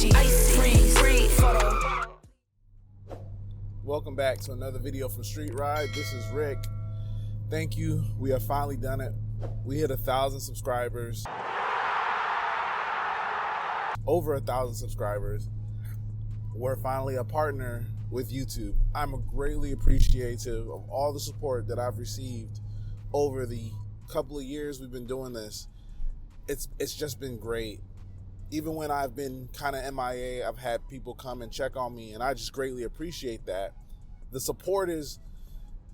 icy, freeze, photo. Welcome back to another video from Street Ride. This is Rick. Thank you. We have finally done it. We hit 1,000 subscribers. Over 1,000 subscribers. We're finally a partner with YouTube. I'm greatly appreciative of all the support that I've received over the couple of years we've been doing this. It's just been great. Even when I've been kind of MIA, I've had people come and check on me, and I just greatly appreciate that. The support is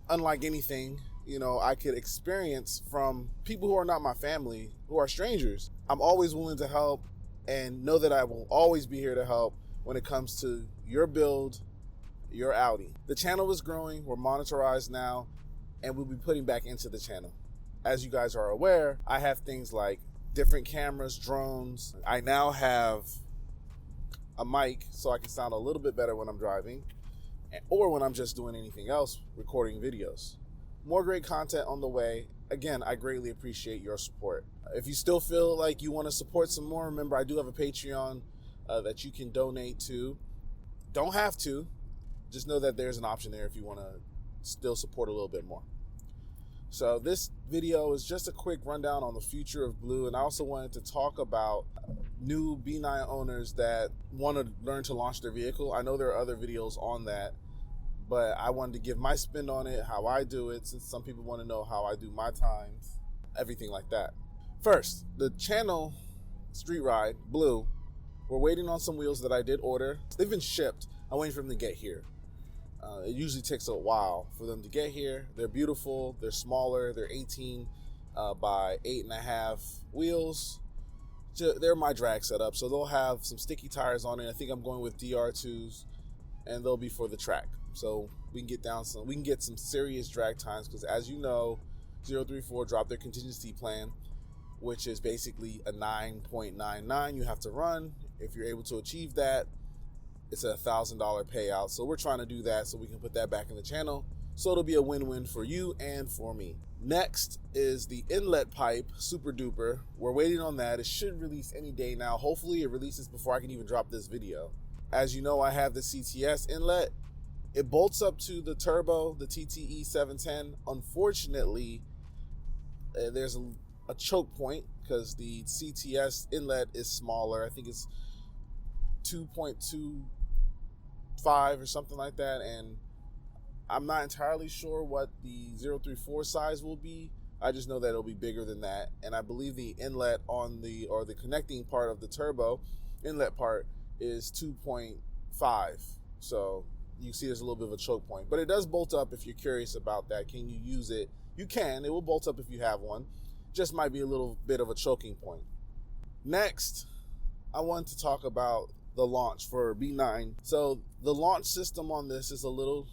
unlike anything, I could experience from people who are not my family, who are strangers. I'm always willing to help and know that I will always be here to help when it comes to your build, your Audi. The channel is growing, we're monetized now, and we'll be putting back into the channel. As you guys are aware, I have things like different cameras, drones. I now have a mic so I can sound a little bit better when I'm driving or when I'm just doing anything else, recording videos. More great content on the way. Again, I greatly appreciate your support. If you still feel like you want to support some more, remember I do have a Patreon that you can donate to. Don't have to. Just know that there's an option there if you want to still support a little bit more. So this video is just a quick rundown on the future of Blue, and I also wanted to talk about new B9 owners that want to learn to launch their vehicle. I know there are other videos on that, but I wanted to give my spin on it, how I do it, since some people want to know how I do my times, everything like that. First, the channel Street Ride, Blue, we're waiting on some wheels that I did order. They've been shipped. I'm waiting for them to get here. It usually takes a while for them to get here. They're beautiful. They're smaller. They're 18 by 8.5 wheels. They're my drag setup, so they'll have some sticky tires on it. I think I'm going with DR2s, and they'll be for the track. So we can get some serious drag times, because as you know, 034 dropped their contingency plan, which is basically a 9.99 you have to run. If you're able to achieve that, it's a $1,000 payout. So we're trying to do that so we can put that back in the channel. So it'll be a win-win for you and for me. Next is the inlet pipe, super duper. We're waiting on that. It should release any day now. Hopefully it releases before I can even drop this video. As you know, I have the CTS inlet. It bolts up to the turbo, the TTE 710. Unfortunately, there's a choke point because the CTS inlet is smaller. I think it's 2.25 or something like that, and I'm not entirely sure what the 034 size will be. I just know that it'll be bigger than that, and I believe the inlet on the connecting part of the turbo inlet part is 2.5. So you see there's a little bit of a choke point, but it does bolt up. If you're curious about that, can you use it? You can. It will bolt up if you have one. Just might be a little bit of a choking point. Next, I want to talk about the launch for B9. So the launch system on this is a little,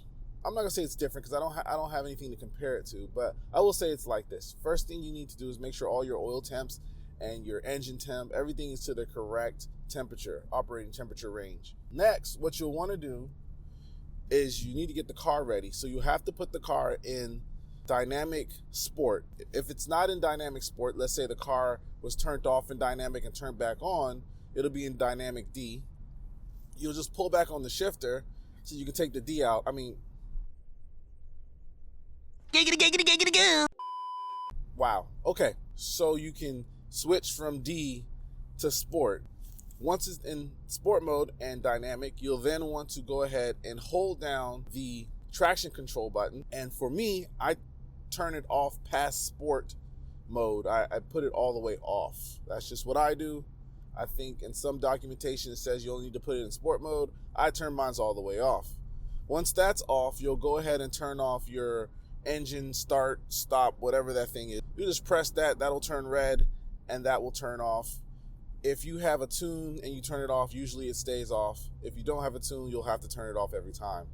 I'm not gonna say it's different because I don't have anything to compare it to, but I will say it's like this. First thing you need to do is make sure all your oil temps and your engine temp, everything is to the correct temperature, operating temperature range. Next, what you'll want to do is you need to get the car ready. So you have to put the car in dynamic sport. If it's not in dynamic sport, let's say the car was turned off in dynamic and turned back on, it'll be in dynamic D. You'll just pull back on the shifter so you can take the D out. Wow. Okay. So you can switch from D to sport. Once it's in sport mode and dynamic, you'll then want to go ahead and hold down the traction control button. And for me, I turn it off past sport mode. I put it all the way off. That's just what I do. I think in some documentation it says you only need to put it in sport mode. I turn mine all the way off. Once that's off, you'll go ahead and turn off your engine, start, stop, whatever that thing is. You just press that, that'll turn red, and that will turn off. If you have a tune and you turn it off, usually it stays off. If you don't have a tune, you'll have to turn it off every time.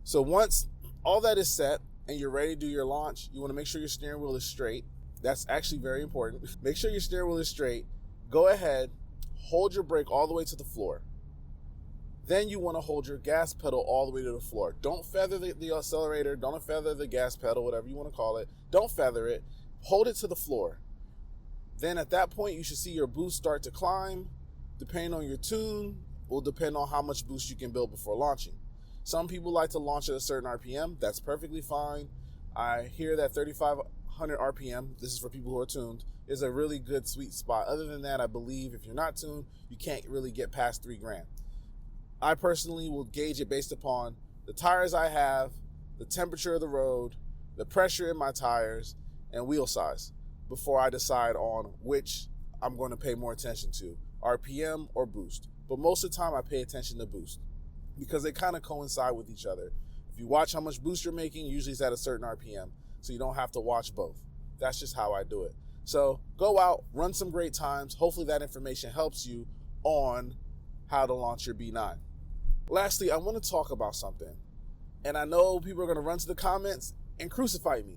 So once all that is set and you're ready to do your launch, you want to make sure your steering wheel is straight. That's actually very important. Make sure your steering wheel is straight. Go ahead, hold your brake all the way to the floor. Then you want to hold your gas pedal all the way to the floor. Don't feather the accelerator. Don't feather the gas pedal, whatever you want to call it. Don't feather it. Hold it to the floor. Then at that point, you should see your boost start to climb. Depending on your tune, will depend on how much boost you can build before launching. Some people like to launch at a certain RPM. That's perfectly fine. I hear that 3,500 RPM, this is for people who are tuned, is a really good sweet spot. Other than that, I believe if you're not tuned, you can't really get past $3,000. I personally will gauge it based upon the tires I have, the temperature of the road, the pressure in my tires, and wheel size before I decide on which I'm going to pay more attention to, RPM or boost. But most of the time I pay attention to boost because they kind of coincide with each other. If you watch how much boost you're making, usually it's at a certain RPM, so you don't have to watch both. That's just how I do it. So go out, run some great times. Hopefully that information helps you on how to launch your B9. Lastly, I want to talk about something. And I know people are going to run to the comments and crucify me.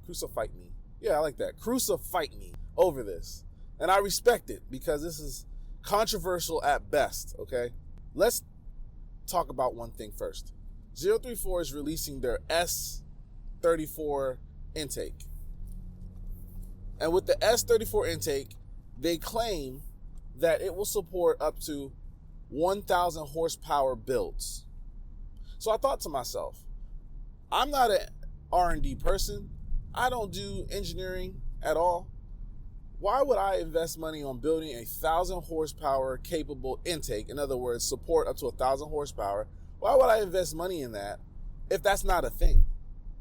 Yeah, I like that. Crucify me over this. And I respect it because this is controversial at best, okay? Let's talk about one thing first. 034 is releasing their S34 intake. And with the S34 intake, they claim that it will support up to 1,000 horsepower builds. So I thought to myself, I'm not an R&D person. I don't do engineering at all. Why would I invest money on building a 1,000 horsepower capable intake? In other words, support up to 1,000 horsepower. Why would I invest money in that if that's not a thing?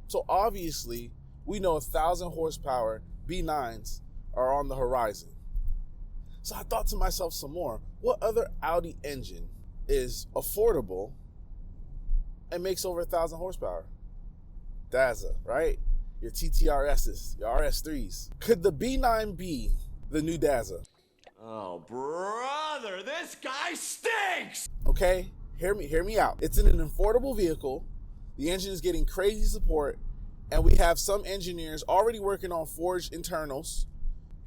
So obviously, we know 1,000 horsepower B9s are on the horizon. So I thought to myself some more, what other Audi engine is affordable and makes over 1,000 horsepower? Daza, right? Your TTRSs, your RS3s. Could the B9 be the new Daza? Oh, brother, this guy stinks! Okay, hear me out. It's in an affordable vehicle. The engine is getting crazy support, and we have some engineers already working on forged internals,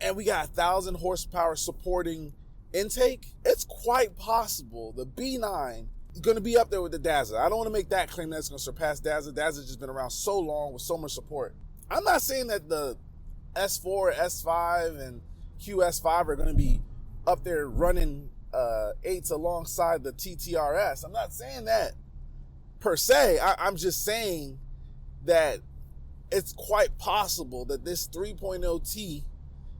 and we got 1,000 horsepower supporting intake. It's quite possible the B9 is going to be up there with the Daza. I don't want to make that claim that it's going to surpass Daza. Daza's just been around so long with so much support. I'm not saying that the S4, S5, and QS5 are going to be up there running 8s alongside the TTRS. I'm not saying that per se. I'm just saying that it's quite possible that this 3.0T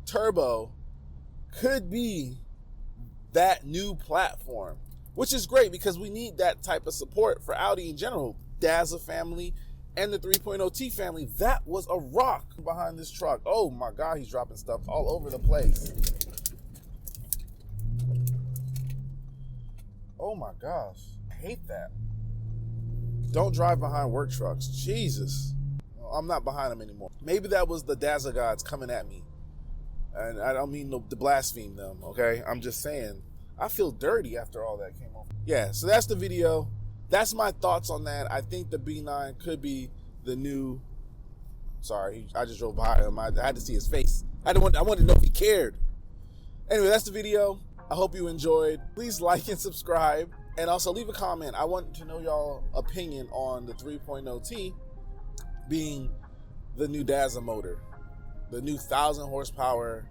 turbo could be that new platform, which is great because we need that type of support for Audi in general. Daza family and the 3.0T family, that was a rock behind this truck. Oh my God, he's dropping stuff all over the place. Oh my gosh, I hate that. Don't drive behind work trucks. Jesus. I'm not behind them anymore. Maybe that was the Daza gods coming at me. And I don't mean to blaspheme them, okay? I'm just saying, I feel dirty after all that came off. Yeah, so that's the video. That's my thoughts on that. I think the B9 could be the new... Sorry, I just drove by him. I had to see his face. I wanted to know if he cared. Anyway, that's the video. I hope you enjoyed. Please like and subscribe. And also leave a comment. I want to know y'all opinion on the 3.0T being the new Daza motor, the new 1,000 horsepower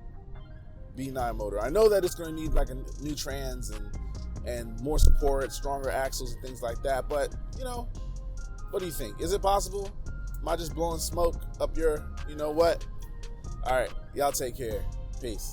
B9 motor. I know that it's going to need like a new trans and more support, stronger axles and things like that. But, you know, what do you think? Is it possible? Am I just blowing smoke up your, you know what? All right, y'all take care. Peace.